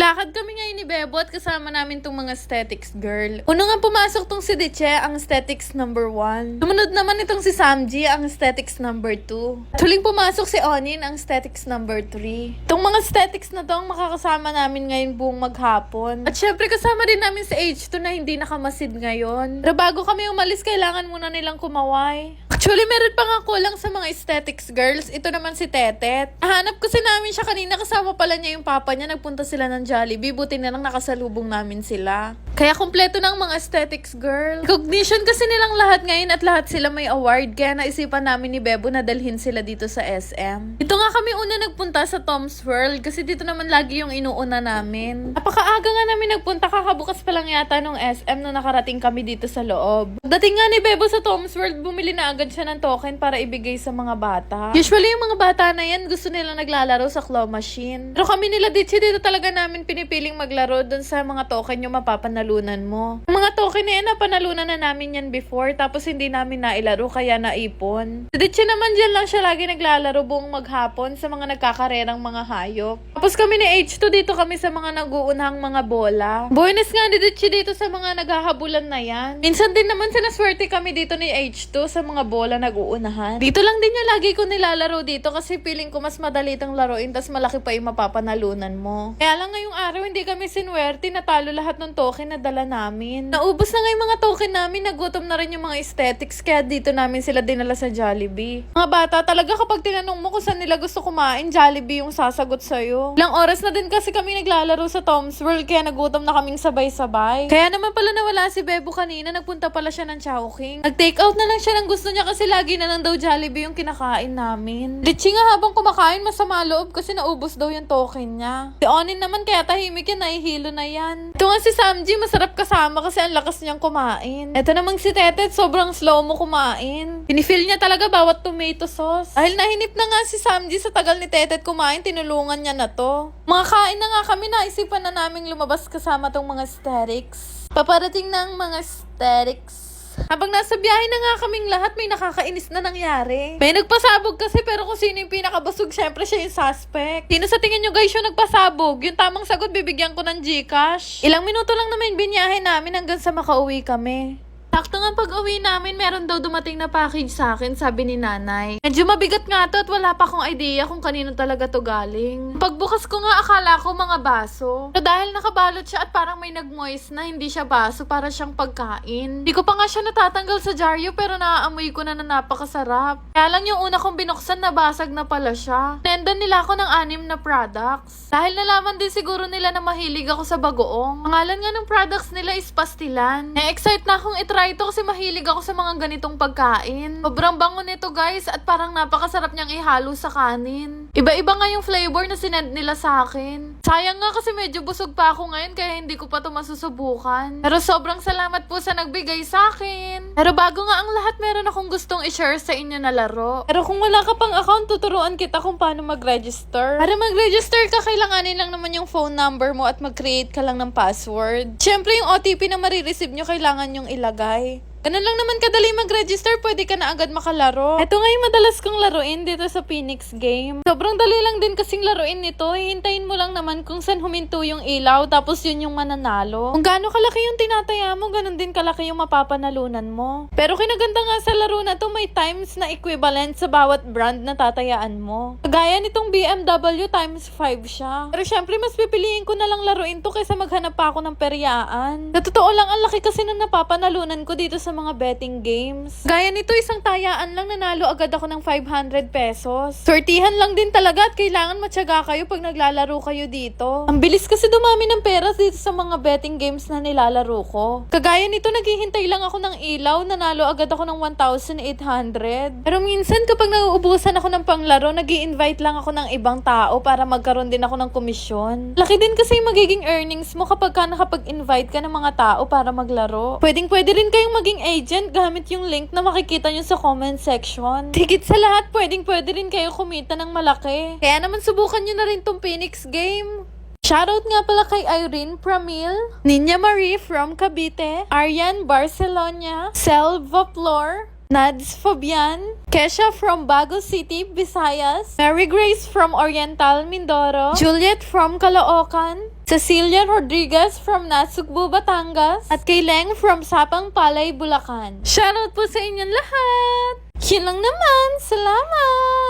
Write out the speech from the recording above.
Lakad kami ngayon ni Bebo at kasama namin tong mga aesthetics girl. Una nga pumasok tong si Deche, ang aesthetics number 1. Sumunod naman itong si Samji, ang aesthetics number 2. At huling pumasok si Onin, ang aesthetics number 3. Itong mga aesthetics na to ang makakasama namin ngayon buong maghapon. At syempre kasama din namin si H2 na hindi nakamasid ngayon. Pero bago kami umalis, kailangan muna nilang kumaway. Actually, meron pa nga kulang sa mga aesthetics girls. Ito naman si Tetet. Nahanap kasi namin siya kanina, kasama pala niya yung papa niya. Nagpunta sila ng Jollibee. Buti na lang nakasalubong namin sila. Kaya kumpleto ng mga aesthetics girl. Recognition kasi nilang lahat ngayon at lahat sila may award. Kaya naisipan namin ni Bebo na dalhin sila dito sa SM. Dito nga kami una nagpunta sa Tom's World kasi dito naman lagi yung inuuna namin. Napakaaga nga namin nagpunta, kakabukas pa lang yata nung SM nung nakarating kami dito sa loob. Pagdating nga ni Bebo sa Tom's World, bumili na agad siya ng token para ibigay sa mga bata. Usually yung mga bata na yan gusto nila naglalaro sa claw machine. Pero kami nila dito talaga namin pinipiling maglaro dun sa mga token yung mapapanalunan mo. Ang mga token na yan, napanalunan na namin yan before tapos hindi namin nailaro kaya naipon. Si Ditche naman dyan lang siya lagi naglalaro buong maghapon sa mga nagkakarerang mga hayop. Tapos kami ni H2 dito kami sa mga nag-uunhang mga bola. Bonus nga ni Ditche dito sa mga naghahabulan na yan. Minsan din naman sinaswerte kami dito ni H2 sa mga bola nag-uunahan. Dito lang din yung lagi ko nilalaro dito kasi feeling ko mas madali itong laruin tas malaki pa yung mapapanalunan mo. Kaya lang ngayong araw hindi kami sinwerte, natalo lahat ng token na dala namin. Naubos na nga yung mga token namin, nagutom na rin yung mga aesthetics kaya dito namin sila dinala sa Jollibee. Mga bata talaga kapag tinanong mo kung saan nila gusto kumain, Jollibee yung sasagot sa'yo. Ilang oras na din kasi kami naglalaro sa Tom's World kaya nagutom na kaming sabay-sabay. Kaya naman pala nawala si Bebo kanina, nagpunta pala siya ng Chowking. Nag-take out na lang siya ng gusto niya kasi lagi na lang daw Jollibee yung kinakain namin. Litchi nga habang kumakain masama loob kasi naubos daw yung token niya. Si Onin naman kaya tahimik yan, nahihilo na yan. Ito nga si Samji, masarap kasama kasi ang lakas niyang kumain. Ito namang si Tetet, sobrang slow mo kumain. Pinifeel niya talaga bawat tomato sauce. Dahil nahinip na nga si Samji sa tagal ni Tetet kumain, tinulungan niya na to. Mga kain na nga kami, naisipan na naming lumabas kasama tong mga aesthetics. Paparating na ang mga aesthetics. Habang nasa biyahe na nga kaming lahat, may nakakainis na nangyari. May nagpasabog kasi pero kung sino yung pinakabasog, syempre siya yung suspect. Sino sa tingin nyo guys yung nagpasabog? Yung tamang sagot, bibigyan ko ng Gcash. Ilang minuto lang naman biniyahe namin hanggang sa makauwi kami. Sakto nga pag-uwi namin, meron daw dumating na package sa akin, sabi ni nanay. Medyo mabigat nga to at wala pa akong idea kung kanino talaga to galing. Pagbukas ko nga, akala ko mga baso. Pero dahil nakabalot siya at parang may nag-moist na, hindi siya baso, para siyang pagkain. Hindi ko pa nga siya natatanggal sa dyaryo pero naaamoy ko na napakasarap. Kaya lang yung una kong binuksan, nabasag na pala siya. Nendan nila ako ng 6 na products. Dahil nalaman din siguro nila na mahilig ako sa bagoong. Pangalan nga ng products nila is Pastilan. Na-excite na akong itry ito kasi mahilig ako sa mga ganitong pagkain. Sobrang bango nito guys at parang napakasarap niyang ihalo sa kanin. Iba-iba nga yung flavor na sinend nila sa akin. Sayang nga kasi medyo busog pa ako ngayon kaya hindi ko pa ito masusubukan. Pero sobrang salamat po sa nagbigay sa akin. Pero bago nga ang lahat, meron akong gustong i-share sa inyo na laro. Pero kung wala ka pang account, tuturuan kita kung paano mag-register. Para mag-register ka, kailanganin lang naman yung phone number mo at mag-create ka lang ng password. Siyempre yung OTP na marireceive nyo, kailangan yung ilagay. Ganun lang naman kadali mag-register, pwede ka na agad makalaro. Ito nga yung madalas kong laruin dito sa Phoenix game. Sobrang dali lang din kasing laruin nito. Hihintayin mo lang naman kung saan huminto yung ilaw, tapos yun yung mananalo. Kung gaano kalaki yung tinataya mo, ganun din kalaki yung mapapanalunan mo. Pero kinaganda nga sa laro na to, may times na equivalent sa bawat brand na tatayaan mo. Kagaya nitong BMW, times 5 siya. Pero syempre, mas pipiliin ko na lang laruin to kaysa maghanap pa ako ng peryaan. Sa totoo lang, ang laki kasi nung napapanalunan ko dito sa mga betting games. Gaya nito, isang tayaan lang nanalo agad ako ng 500 pesos. Sortihan lang din talaga at kailangan matyaga kayo pag naglalaro kayo dito. Ang bilis kasi dumami ng pera dito sa mga betting games na nilalaro ko. Kagaya nito, naghihintay lang ako ng ilaw, nanalo agad ako ng 1,800. Pero minsan kapag nauubusan ako ng panglaro, nag-i-invite lang ako ng ibang tao para magkaroon din ako ng komisyon. Laki din kasi yung magiging earnings mo kapag ka nakapag-invite ka ng mga tao para maglaro. Pwedeng-pwede rin kayong maging agent gamit yung link na makikita nyo sa comment section. Higit sa lahat, pwedeng-pwede rin kayo kumita ng malaki. Kaya naman subukan nyo na rin tong Phoenix game. Shoutout nga pala kay Irene Pramil, Ninya Marie from Cavite, Arian Barcelona, Selva Flor, Nads Fabian, Kesha from Bago City, Visayas, Mary Grace from Oriental, Mindoro, Juliet from Caloocan, Cecilia Rodriguez from Nasugbu, Batangas. At kay Leng from Sapang Palay, Bulacan. Shoutout po sa inyong lahat! Yun lang naman. Salamat!